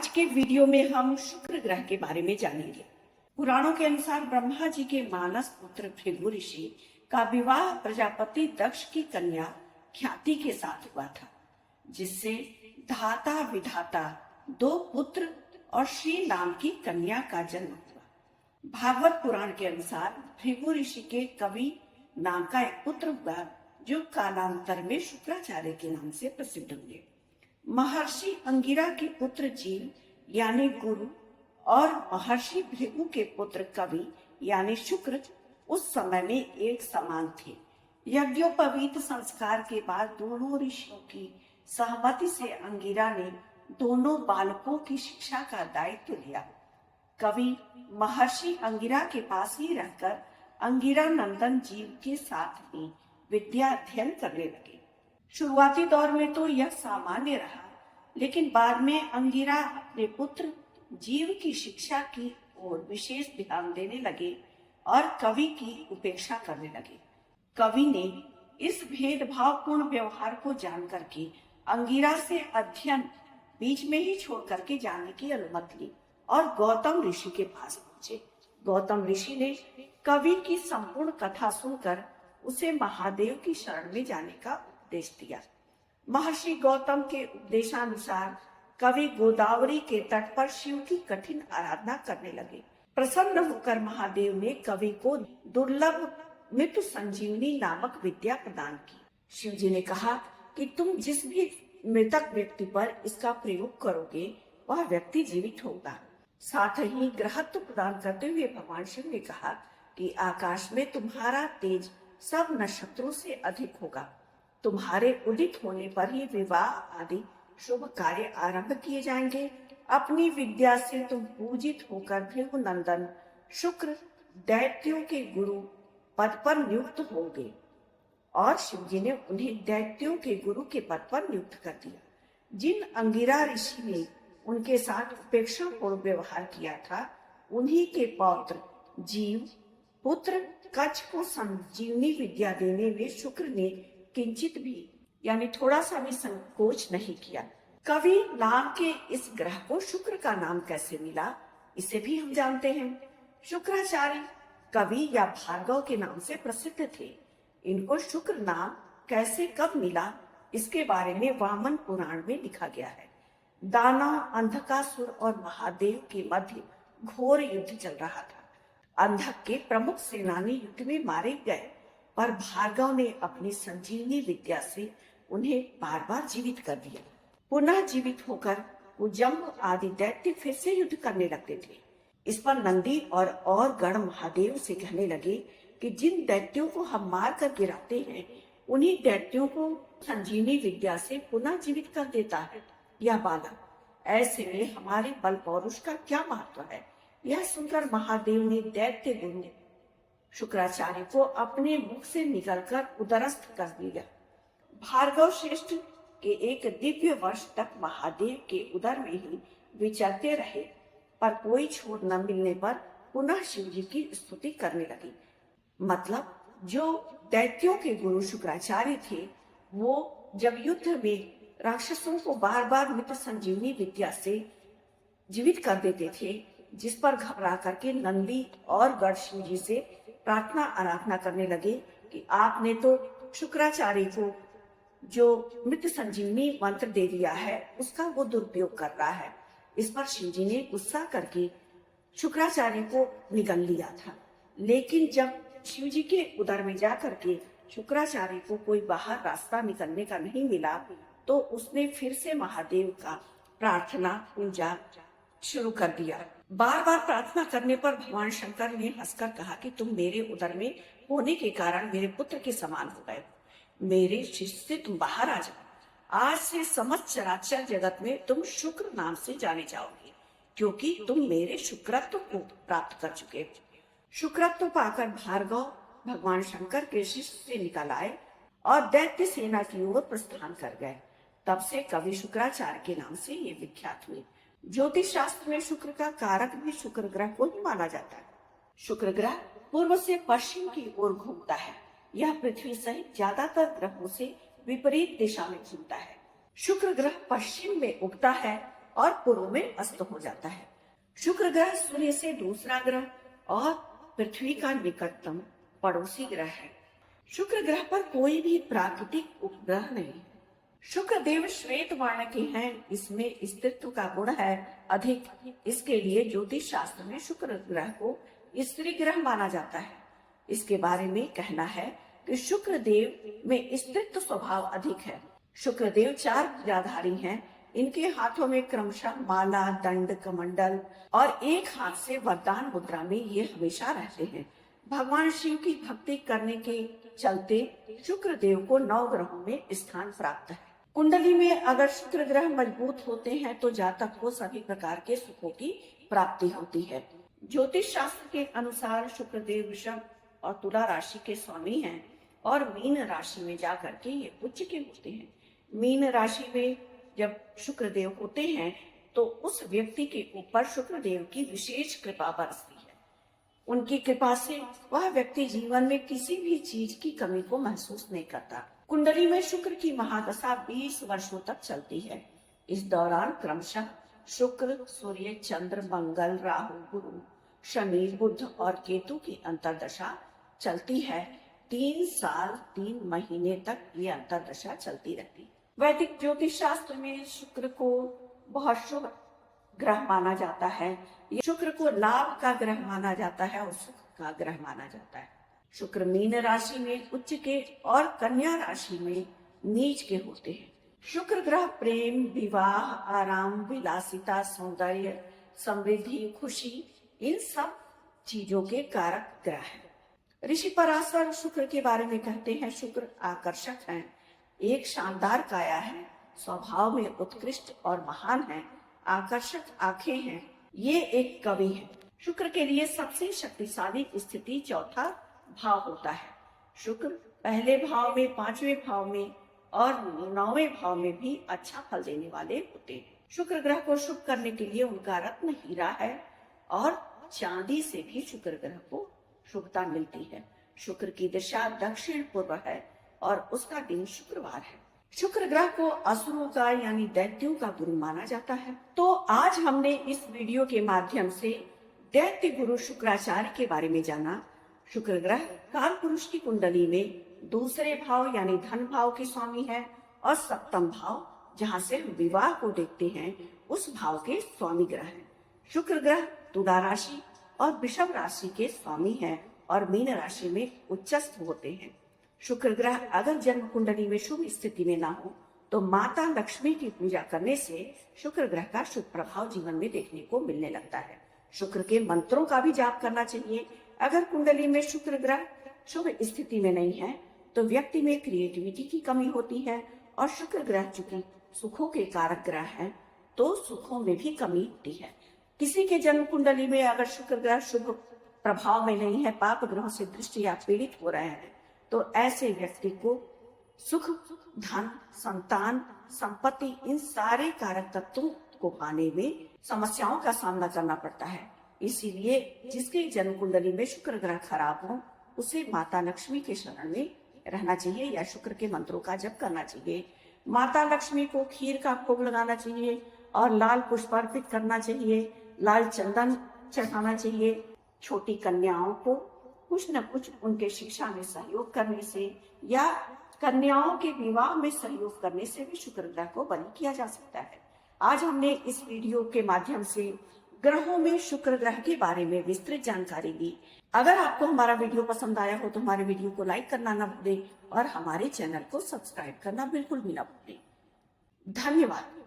आज के वीडियो में हम शुक्र ग्रह के बारे में जानेंगे। पुराणों के अनुसार ब्रह्मा जी के मानस पुत्र भृगु ऋषि का विवाह प्रजापति दक्ष की कन्या ख्याति के साथ हुआ था, जिससे धाता विधाता दो पुत्र और श्री नाम की कन्या का जन्म हुआ। भागवत पुराण के अनुसार भृगु ऋषि के कवि नाम का एक पुत्र हुआ, जो कालांतर में शुक्राचार्य के नाम से प्रसिद्ध हुए। महर्षि अंगिरा के पुत्र जीव यानी गुरु और महर्षि भृगु के पुत्र कवि यानी शुक्र उस समय में एक समान थे। यज्ञोपवीत संस्कार के बाद दोनों ऋषियों की सहमति से अंगिरा ने दोनों बालकों की शिक्षा का दायित्व लिया। कवि महर्षि अंगिरा के पास ही रहकर अंगिरा नंदन जीव के साथ ही विद्या अध्ययन करने लगे। शुरुआती दौर में तो यह सामान्य रहा, लेकिन बाद में अंगिरा अपने पुत्र जीव की शिक्षा की ओर विशेष ध्यान देने लगे और कवि की उपेक्षा करने लगे। कवि ने इस भेदभावपूर्ण व्यवहार को जान करके अंगिरा से अध्ययन बीच में ही छोड़ करके जाने की अनुमति ली और गौतम ऋषि के पास पहुंचे। गौतम ऋषि ने कवि की संपूर्ण कथा सुनकर उसे महादेव की शरण में जाने का उपदेश दिया। महर्षि गौतम के उपदेशानुसार कवि गोदावरी के तट पर शिव की कठिन आराधना करने लगे। प्रसन्न होकर महादेव ने कवि को दुर्लभ मृत्यु संजीवनी नामक विद्या प्रदान की। शिव जी ने कहा कि तुम जिस भी मृतक व्यक्ति पर इसका प्रयोग करोगे वह व्यक्ति जीवित होगा। साथ ही ग्रहत्व प्रदान करते हुए भगवान शिव ने कहा कि आकाश में तुम्हारा तेज सब नक्षत्रों से अधिक होगा। तुम्हारे उदित होने पर ही विवाह आदि शुभ कार्य आरंभ किए जाएंगे। अपनी विद्या से तुम पूजित होकर भृगु नंदन शुक्र दैत्यों के गुरु पद पर नियुक्त होंगे। और शिव जी ने उन्हें दैत्यों के गुरु के पद पर नियुक्त कर दिया। जिन अंगिरा ऋषि ने उनके साथ उपेक्षापूर्ण व्यवहार किया था, उन्हीं के पौत्र जीव पुत्र कच्छ को संजीवनी विद्या देने में शुक्र ने किंचित भी यानी थोड़ा सा भी संकोच नहीं किया। कवि नाम के इस ग्रह को शुक्र का नाम कैसे मिला, इसे भी हम जानते हैं। शुक्राचार्य कवि या भार्गव के नाम से प्रसिद्ध थे। इनको शुक्र नाम कैसे कब मिला, इसके बारे में वामन पुराण में लिखा गया है। दानव अंधकासुर और महादेव के मध्य घोर युद्ध चल रहा था। अंधक के प्रमुख सेनानी युद्ध में मारे गए, पर भार्गव ने अपनी संजीवनी विद्या से उन्हें बार बार जीवित कर दिया। पुनः जीवित होकर कुजम्ब आदि दैत्य फिर से युद्ध करने लगते थे। इस पर नंदी और गण महादेव से कहने लगे कि जिन दैत्यों को हम मार कर गिराते हैं, उन्हीं दैत्यों को संजीवनी विद्या से पुनः जीवित कर देता है यह बालक। ऐसे में हमारे बल पौरुष का क्या महत्व है। यह सुनकर महादेव ने दैत्य गुरु शुक्राचार्य को अपने मुख से निकलकर उदरस्थ कर दिया। भार्गव श्रेष्ठ के एक दिव्य वर्ष तक महादेव के उदर में ही विचरते रहे, पर कोई छूट न मिलने पर पुनः शिव जी की स्तुति करने लगी। मतलब जो दैत्यों के गुरु शुक्राचार्य थे, वो जब युद्ध में राक्षसों को बार बार मृत संजीवनी विद्या से जीवित कर देते थे, जिस पर घबरा करके नंदी और गण शिव जी से प्रार्थना आराधना करने लगे कि आपने तो शुक्राचार्य को जो मृत संजीवनी मंत्र दे दिया है, उसका वो दुरुपयोग कर रहा है। इस पर शिव जी ने गुस्सा करके शुक्राचार्य को निगल लिया था। लेकिन जब शिव जी के उदर में जा करके शुक्राचार्य को कोई बाहर रास्ता निकलने का नहीं मिला, तो उसने फिर से महादेव का प्रार्थना पूजा शुरू कर दिया। बार बार प्रार्थना करने पर भगवान शंकर ने हंसकर कहा कि तुम मेरे उदर में होने के कारण मेरे पुत्र के समान हो गए। मेरे शिष्य से तुम बाहर आ जाओ। आज से समस्त चराचर जगत में तुम शुक्र नाम से जाने जाओगे, क्योंकि तुम मेरे शुक्रत्व को प्राप्त कर चुके हो। शुक्रत्व पाकर भार्गव भगवान शंकर के शिष्य से निकल आए और दैत्य सेना की ओर प्रस्थान कर गए। तब से कवि शुक्राचार्य के नाम से ये विख्यात हुए। ज्योतिष शास्त्र में शुक्र का कारक भी शुक्र ग्रह को ही माना जाता है। शुक्र ग्रह पूर्व से पश्चिम की ओर घूमता है। यह पृथ्वी सहित ज्यादातर ग्रहों से विपरीत दिशा में घूमता है। शुक्र ग्रह पश्चिम में उगता है और पूर्व में अस्त हो जाता है। शुक्र ग्रह सूर्य से दूसरा ग्रह और पृथ्वी का निकटतम पड़ोसी ग्रह है। शुक्र ग्रह पर कोई भी प्राकृतिक उपग्रह नहीं है। शुक्र देव श्वेत वर्ण के हैं, इसमें स्त्रीत्व का गुण है अधिक। इसके लिए ज्योतिष शास्त्र में शुक्र ग्रह को स्त्री ग्रह माना जाता है। इसके बारे में कहना है कि शुक्र देव में स्त्रीत्व स्वभाव अधिक है। शुक्र देव 4 भुजाधारी हैं। इनके हाथों में क्रमशः माला, दंड, कमंडल और एक हाथ से वरदान मुद्रा में ये हमेशा रहते हैं। भगवान शिव की भक्ति करने के चलते शुक्र देव को 9 ग्रहों में स्थान प्राप्त है। कुंडली में अगर शुक्र ग्रह मजबूत होते हैं तो जातक को सभी प्रकार के सुखों की प्राप्ति होती है। ज्योतिष शास्त्र के अनुसार शुक्र देव वृषभ और तुला राशि के स्वामी हैं और मीन राशि में जाकर के ये उच्च के होते हैं। मीन राशि में जब शुक्र देव होते हैं तो उस व्यक्ति के ऊपर शुक्र देव की विशेष कृपा बरसती है। उनकी कृपा से वह व्यक्ति जीवन में किसी भी चीज की कमी को महसूस नहीं करता। कुंडली में शुक्र की महादशा 20 वर्षों तक चलती है। इस दौरान क्रमशः शुक्र, सूर्य, चंद्र, मंगल, राहु, गुरु, शनि, बुध और केतु की अंतर्दशा चलती है। 3 साल 3 महीने तक ये अंतर्दशा चलती रहती है। वैदिक ज्योतिष शास्त्र में शुक्र को बहुत शुभ ग्रह माना जाता है। ये शुक्र को लाभ का ग्रह माना जाता है और सुख का ग्रह माना जाता है। शुक्र मीन राशि में उच्च के और कन्या राशि में नीच के होते हैं। शुक्र ग्रह प्रेम, विवाह, आराम, विलासिता, सौंदर्य, समृद्धि, खुशी इन सब चीजों के कारक ग्रह है। ऋषि पराशर शुक्र के बारे में कहते हैं, शुक्र आकर्षक है, एक शानदार काया है, स्वभाव में उत्कृष्ट और महान है, आकर्षक आंखें हैं, ये एक कवि है। शुक्र के लिए सबसे शक्तिशाली स्थिति चौथा भाव होता है। शुक्र पहले भाव में, 5वें भाव में और 9वें भाव में भी अच्छा फल देने वाले होते हैं। शुक्र ग्रह को शुभ करने के लिए उनका रत्न हीरा है और चांदी से भी शुक्र ग्रह को शुभता मिलती है। शुक्र की दिशा दक्षिण पूर्व है और उसका दिन शुक्रवार है। शुक्र ग्रह को असुरों का यानी दैत्यों का गुरु माना जाता है। तो आज हमने इस वीडियो के माध्यम से दैत्य गुरु शुक्राचार्य के बारे में जाना। शुक्र ग्रह काल पुरुष की कुंडली में दूसरे भाव यानी धन भाव के स्वामी है और सप्तम भाव जहाँ से हम विवाह को देखते हैं उस भाव के स्वामी ग्रह है। शुक्र ग्रह तुला राशि और वृषभ राशि के स्वामी है और मीन राशि में उच्चस्थ होते हैं। शुक्र ग्रह अगर जन्म कुंडली में शुभ स्थिति में ना हो तो माता लक्ष्मी की पूजा करने से शुक्र ग्रह का शुभ प्रभाव जीवन में देखने को मिलने लगता है। शुक्र के मंत्रों का भी जाप करना चाहिए। अगर कुंडली में शुक्र ग्रह शुभ स्थिति में नहीं है तो व्यक्ति में क्रिएटिविटी की कमी होती है और शुक्र ग्रह चूंकि सुखों के कारक ग्रह है तो सुखों में भी कमी होती है। किसी के जन्म कुंडली में अगर शुक्र ग्रह शुभ प्रभाव में नहीं है, पाप ग्रहों से दृष्टि या पीड़ित हो रहे हैं तो ऐसे व्यक्ति को सुख, धन, संतान, संपत्ति इन सारे कारक तत्वों को पाने में समस्याओं का सामना करना पड़ता है। इसीलिए जिसके जन्म कुंडली में शुक्र ग्रह खराब हो उसे माता लक्ष्मी के शरण में रहना चाहिए या शुक्र के मंत्रों का जप करना चाहिए। माता लक्ष्मी को खीर का भोग लगाना चाहिए और लाल पुष्प अर्पित करना चाहिए, लाल चंदन चढ़ाना चाहिए। छोटी कन्याओं को कुछ न कुछ उनके शिक्षा में सहयोग करने से या कन्याओं के विवाह में सहयोग करने से भी शुक्र ग्रह को बलि किया जा सकता है। आज हमने इस वीडियो के माध्यम से ग्रहों में शुक्र ग्रह के बारे में विस्तृत जानकारी दी। अगर आपको हमारा वीडियो पसंद आया हो तो हमारे वीडियो को लाइक करना न भूलें और हमारे चैनल को सब्सक्राइब करना बिल्कुल भी न भूलें। धन्यवाद।